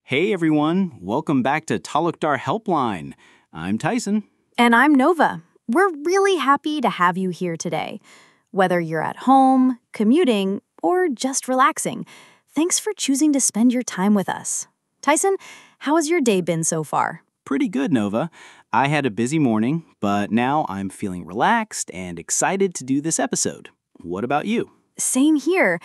Hey everyone, welcome back to Talukdar Helpline. I'm Tyson. And I'm Nova. We're really happy to have you here today. Whether you're at home, commuting, or just relaxing, thanks for choosing to spend your time with us. Tyson, how has your day been so far? Pretty good, Nova. I had a busy morning, but now I'm feeling relaxed and excited to do this episode. What about you? Same here.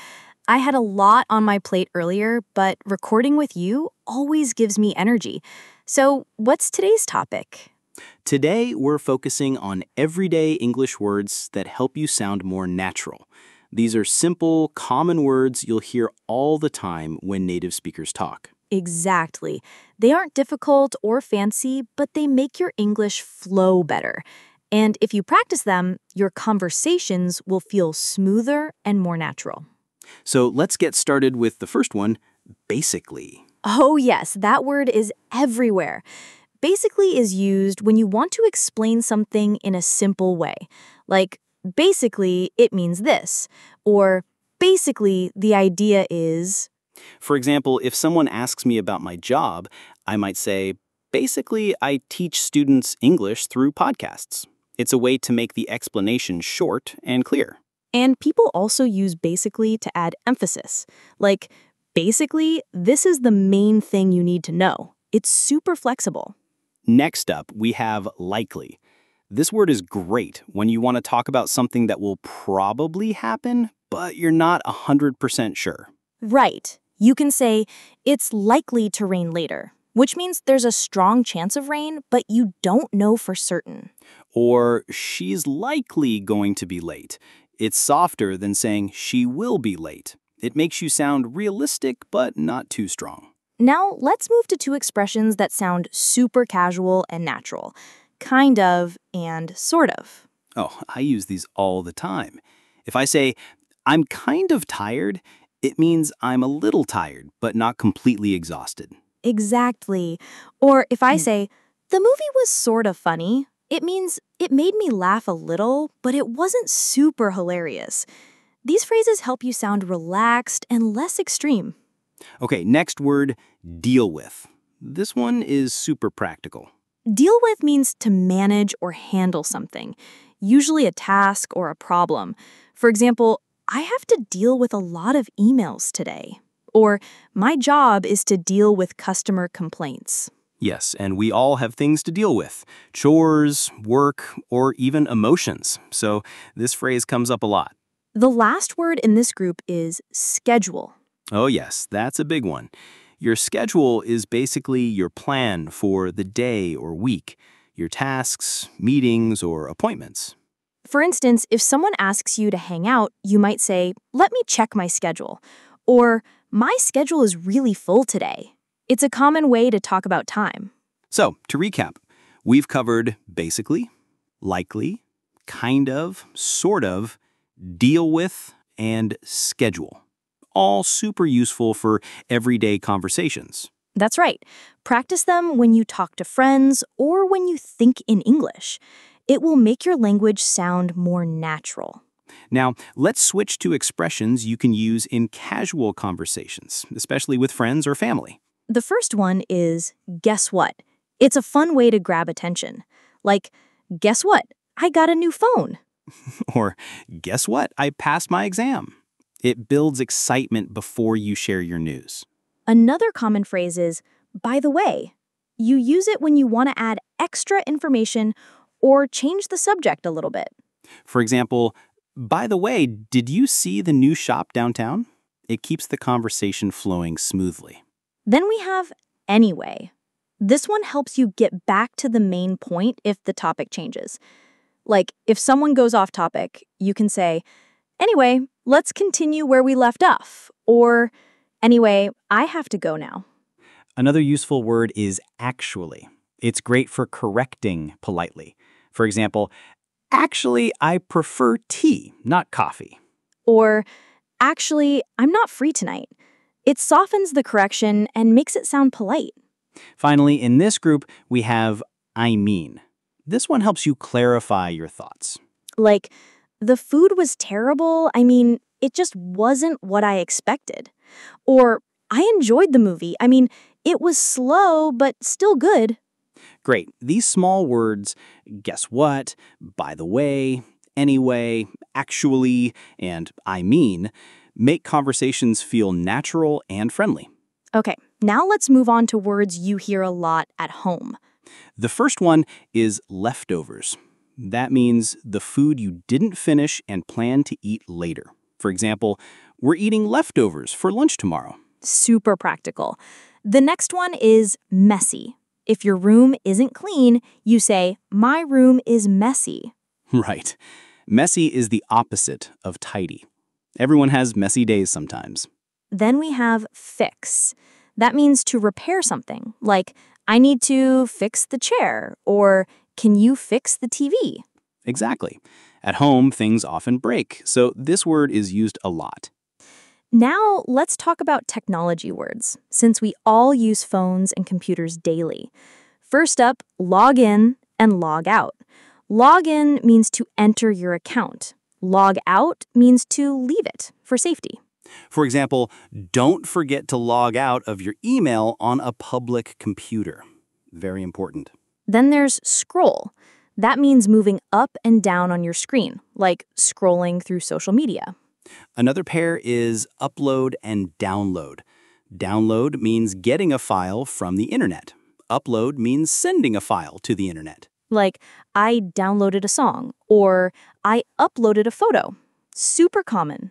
I had a lot on my plate earlier, but recording with you always gives me energy. So, what's today's topic? Today, we're focusing on everyday English words that help you sound more natural. These are simple, common words you'll hear all the time when native speakers talk. Exactly. They aren't difficult or fancy, but they make your English flow better. And if you practice them, your conversations will feel smoother and more natural. So let's get started with the first one, basically. Oh, yes, that word is everywhere. Basically is used when you want to explain something in a simple way. Like, basically, it means this. Or, basically, the idea is... For example, if someone asks me about my job, I might say, basically, I teach students English through podcasts. It's a way to make the explanation short and clear. And people also use basically to add emphasis. Like, basically, this is the main thing you need to know. It's super flexible. Next up, we have likely. This word is great when you want to talk about something that will probably happen, but you're not 100% sure. Right. You can say, it's likely to rain later, which means there's a strong chance of rain, but you don't know for certain. Or, she's likely going to be late. It's softer than saying she will be late. It makes you sound realistic, but not too strong. Now, let's move to two expressions that sound super casual and natural. Kind of and sort of. Oh, I use these all the time. If I say, I'm kind of tired, it means I'm a little tired, but not completely exhausted. Exactly. Or if I say, the movie was sort of funny, it means it made me laugh a little, but it wasn't super hilarious. These phrases help you sound relaxed and less extreme. Okay, next word, deal with. This one is super practical. Deal with means to manage or handle something, usually a task or a problem. For example, I have to deal with a lot of emails today. Or, my job is to deal with customer complaints. Yes, and we all have things to deal with. Chores, work, or even emotions. So this phrase comes up a lot. The last word in this group is schedule. Oh yes, that's a big one. Your schedule is basically your plan for the day or week, your tasks, meetings, or appointments. For instance, if someone asks you to hang out, you might say, let me check my schedule. Or, my schedule is really full today. It's a common way to talk about time. So, to recap, we've covered basically, likely, kind of, sort of, deal with, and schedule. All super useful for everyday conversations. That's right. Practice them when you talk to friends or when you think in English. It will make your language sound more natural. Now, let's switch to expressions you can use in casual conversations, especially with friends or family. The first one is, guess what? It's a fun way to grab attention. Like, guess what? I got a new phone. Or, guess what? I passed my exam. It builds excitement before you share your news. Another common phrase is, by the way. You use it when you want to add extra information or change the subject a little bit. For example, by the way, did you see the new shop downtown? It keeps the conversation flowing smoothly. Then we have anyway. This one helps you get back to the main point if the topic changes. Like, if someone goes off topic, you can say, anyway, let's continue where we left off. Or, anyway, I have to go now. Another useful word is actually. It's great for correcting politely. For example, actually, I prefer tea, not coffee. Or, actually, I'm not free tonight. It softens the correction and makes it sound polite. Finally, in this group, we have I mean. This one helps you clarify your thoughts. Like, the food was terrible. I mean, it just wasn't what I expected. Or, I enjoyed the movie. I mean, It was slow, but still good. Great. These small words, guess what, by the way, anyway, actually, and I mean, make conversations feel natural and friendly. Okay, now let's move on to words you hear a lot at home. The first one is leftovers. That means the food you didn't finish and plan to eat later. For example, we're eating leftovers for lunch tomorrow. Super practical. The next one is messy. If your room isn't clean, you say, my room is messy. Right. Messy is the opposite of tidy. Everyone has messy days sometimes. Then we have fix. That means to repair something, like, I need to fix the chair, or can you fix the TV? Exactly. At home, things often break, so this word is used a lot. Now, let's talk about technology words, since we all use phones and computers daily. First up, log in and log out. Log in means to enter your account. Log out means to leave it for safety. For example, don't forget to log out of your email on a public computer. Very important. Then there's scroll. That means moving up and down on your screen, like scrolling through social media. Another pair is upload and download. Download means getting a file from the internet. Upload means sending a file to the internet. Like, I downloaded a song, or I uploaded a photo. Super common.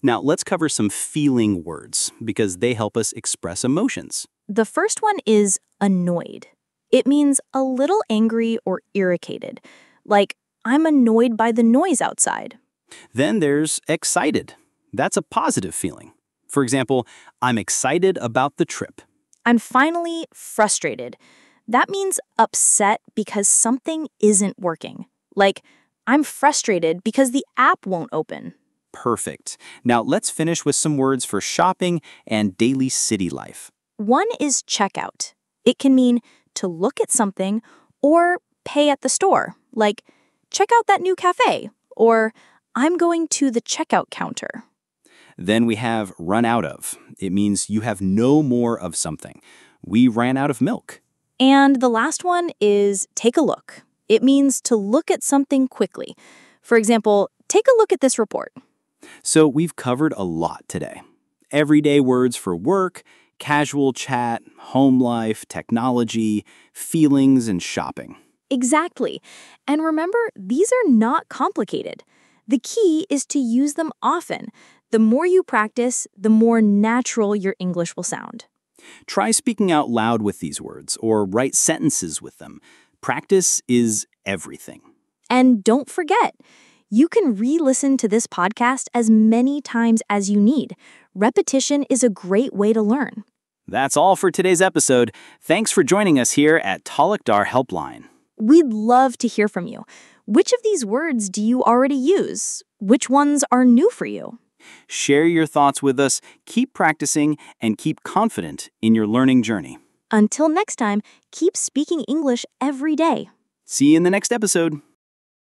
Now, let's cover some feeling words because they help us express emotions. The first one is annoyed. It means a little angry or irritated. Like, I'm annoyed by the noise outside. Then there's excited. That's a positive feeling. For example, I'm excited about the trip. I'm finally frustrated. That means upset because something isn't working. Like, I'm frustrated because the app won't open. Perfect. Now let's finish with some words for shopping and daily city life. One is checkout. It can mean to look at something or pay at the store. Like, check out that new cafe, or I'm going to the checkout counter. Then we have run out of. It means you have no more of something. We ran out of milk. And the last one is take a look. It means to look at something quickly. For example, take a look at this report. So we've covered a lot today. Everyday words for work, casual chat, home life, technology, feelings, and shopping. Exactly. And remember, these are not complicated. The key is to use them often. The more you practice, the more natural your English will sound. Try speaking out loud with these words or write sentences with them. Practice is everything. And don't forget, you can re-listen to this podcast as many times as you need. Repetition is a great way to learn. That's all for today's episode. Thanks for joining us here at Talakdar Helpline. We'd love to hear from you. Which of these words do you already use? Which ones are new for you? Share your thoughts with us, keep practicing, and keep confident in your learning journey. Until next time, keep speaking English every day. See you in the next episode.